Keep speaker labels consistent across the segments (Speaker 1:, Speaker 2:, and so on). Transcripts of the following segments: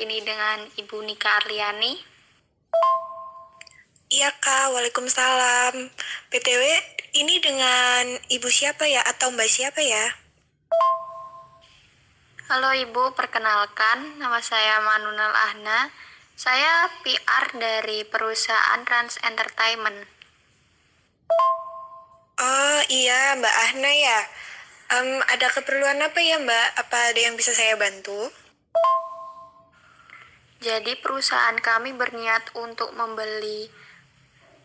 Speaker 1: ini dengan Ibu Nika Arliani.
Speaker 2: Iya Kak, Waalaikumsalam. BTW, ini dengan Ibu siapa ya atau Mbak siapa ya?
Speaker 1: Halo Ibu, perkenalkan nama saya Manunal Ahna. Saya PR dari perusahaan Trans Entertainment.
Speaker 2: Oh iya, Mbak Ahna ya. Ada keperluan apa ya Mbak? Apa ada yang bisa saya bantu?
Speaker 1: Jadi perusahaan kami berniat untuk membeli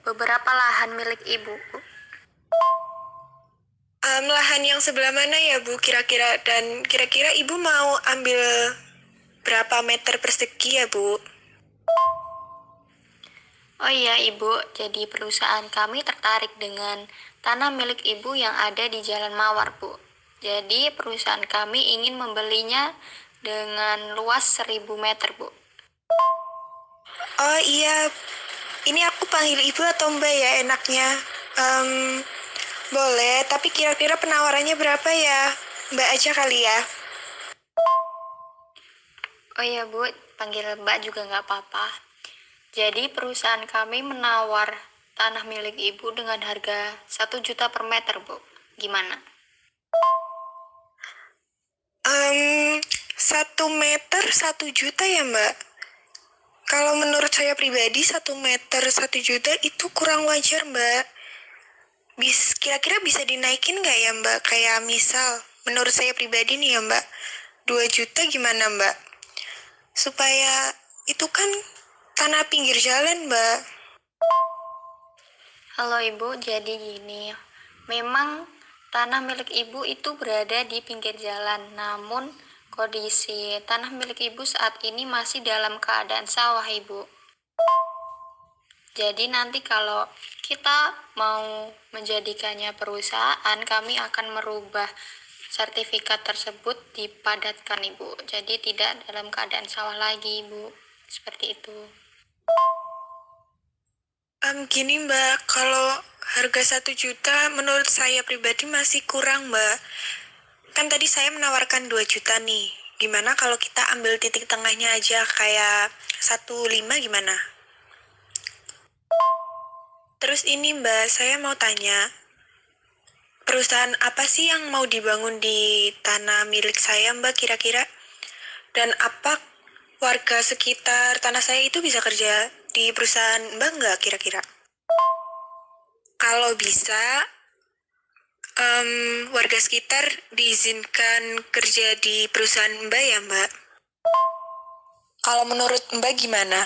Speaker 1: beberapa lahan milik Ibu.
Speaker 2: Lahan yang sebelah mana ya Bu kira-kira? Dan kira-kira Ibu mau ambil berapa meter persegi ya Bu?
Speaker 1: Oh iya Ibu, jadi perusahaan kami tertarik dengan tanah milik Ibu yang ada di Jalan Mawar Bu. Jadi perusahaan kami ingin membelinya dengan luas 1000 meter Bu.
Speaker 2: Oh iya, ini aku panggil Ibu atau Mbak ya enaknya? Em, Boleh, tapi kira-kira penawarannya berapa ya? Mbak aja kali ya.
Speaker 1: Oh iya Bu, panggil Mbak juga nggak apa-apa. Jadi perusahaan kami menawar tanah milik Ibu dengan harga 1 juta per meter Bu. Gimana?
Speaker 2: 1 meter 1 juta ya Mbak? Kalau menurut saya pribadi 1 meter 1 juta itu kurang wajar Mbak. Kira-kira bisa dinaikin nggak ya Mbak? Kayak misal, menurut saya pribadi nih ya Mbak, 2 juta gimana Mbak? Supaya itu kan tanah pinggir jalan Mbak.
Speaker 1: Halo Ibu, jadi gini. Memang tanah milik Ibu itu berada di pinggir jalan, namun kondisi tanah milik Ibu saat ini masih dalam keadaan sawah Ibu. Jadi nanti kalau kita mau menjadikannya perusahaan, kami akan merubah sertifikat tersebut dipadatkan Ibu. Jadi tidak dalam keadaan sawah lagi Ibu. Seperti itu.
Speaker 2: Gini Mbak, kalau harga 1 juta menurut saya pribadi masih kurang Mbak. Kan tadi saya menawarkan 2 juta nih. Gimana kalau kita ambil titik tengahnya aja kayak 1,5 gimana? Terus ini Mbak, saya mau tanya, perusahaan apa sih yang mau dibangun di tanah milik saya Mbak kira-kira? Dan apa warga sekitar tanah saya itu bisa kerja di perusahaan Mbak nggak kira-kira? Kalau bisa, warga sekitar diizinkan kerja di perusahaan Mbak ya Mbak? Kalau menurut Mbak gimana?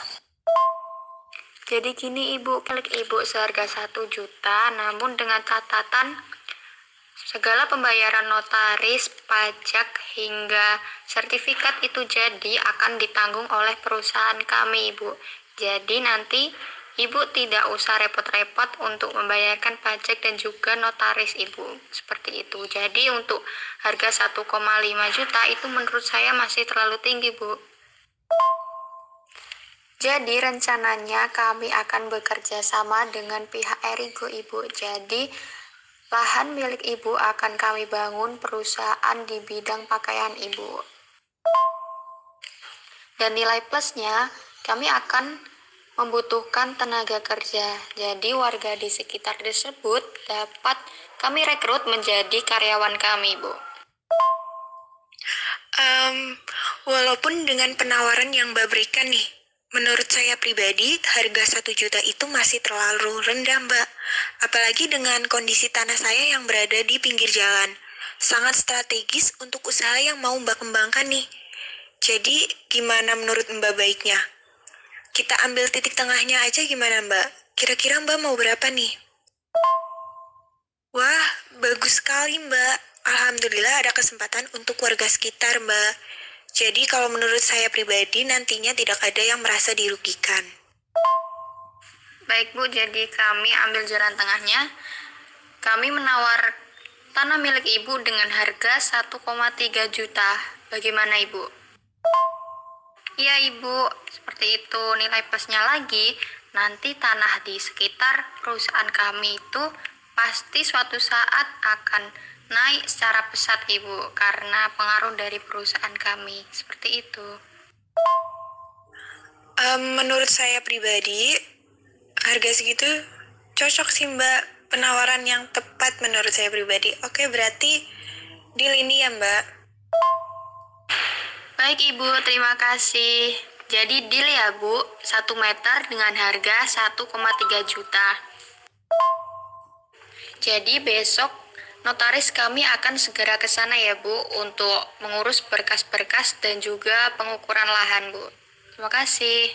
Speaker 1: Jadi gini Ibu, milik Ibu seharga 1 juta, namun dengan catatan segala pembayaran notaris, pajak, hingga sertifikat itu jadi akan ditanggung oleh perusahaan kami Ibu. Jadi nanti Ibu tidak usah repot-repot untuk membayarkan pajak dan juga notaris Ibu. Seperti itu. Jadi untuk harga 1,5 juta itu menurut saya masih terlalu tinggi Bu. Jadi rencananya kami akan bekerja sama dengan pihak Erigo Ibu. Jadi lahan milik Ibu akan kami bangun perusahaan di bidang pakaian Ibu. Dan nilai plusnya kami akan membutuhkan tenaga kerja. Jadi warga di sekitar tersebut dapat kami rekrut menjadi karyawan kami, Bu.
Speaker 2: Walaupun dengan penawaran yang Mbak berikan nih, menurut saya pribadi, harga 1 juta itu masih terlalu rendah, Mbak. Apalagi dengan kondisi tanah saya yang berada di pinggir jalan. Sangat strategis untuk usaha yang mau Mbak kembangkan nih. Jadi, gimana menurut Mbak baiknya? Kita ambil titik tengahnya aja gimana, Mbak? Kira-kira Mbak mau berapa nih? Wah, bagus sekali, Mbak. Alhamdulillah ada kesempatan untuk warga sekitar, Mbak. Jadi kalau menurut saya pribadi nantinya tidak ada yang merasa dirugikan.
Speaker 1: Baik Bu, jadi kami ambil jalan tengahnya. Kami menawar tanah milik Ibu dengan harga 1,3 juta. Bagaimana Ibu? Iya Ibu, seperti itu. Nilai plusnya lagi, nanti tanah di sekitar perusahaan kami itu pasti suatu saat akan naik secara pesat Ibu, karena pengaruh dari perusahaan kami. Seperti itu.
Speaker 2: Menurut saya pribadi, harga segitu cocok sih Mbak. Penawaran yang tepat menurut saya pribadi. Oke, berarti deal ini ya Mbak.
Speaker 1: Baik Ibu, terima kasih. Jadi deal ya Bu, 1 meter dengan harga 1,3 juta. Jadi besok notaris kami akan segera ke sana ya Bu untuk mengurus berkas-berkas dan juga pengukuran lahan Bu. Terima kasih.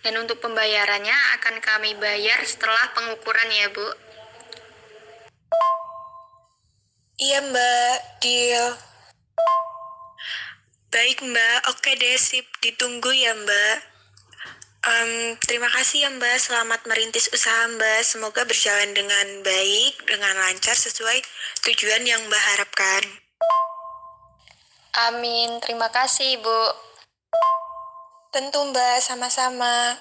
Speaker 1: Dan untuk pembayarannya akan kami bayar setelah pengukuran ya Bu.
Speaker 2: Iya Mbak, deal. Baik Mbak, oke deh sip, ditunggu ya Mbak. Terima kasih ya Mbak, selamat merintis usaha Mbak. Semoga berjalan dengan baik, dengan lancar sesuai tujuan yang Mbak harapkan.
Speaker 1: Amin, terima kasih Bu.
Speaker 2: Tentu Mbak, sama-sama.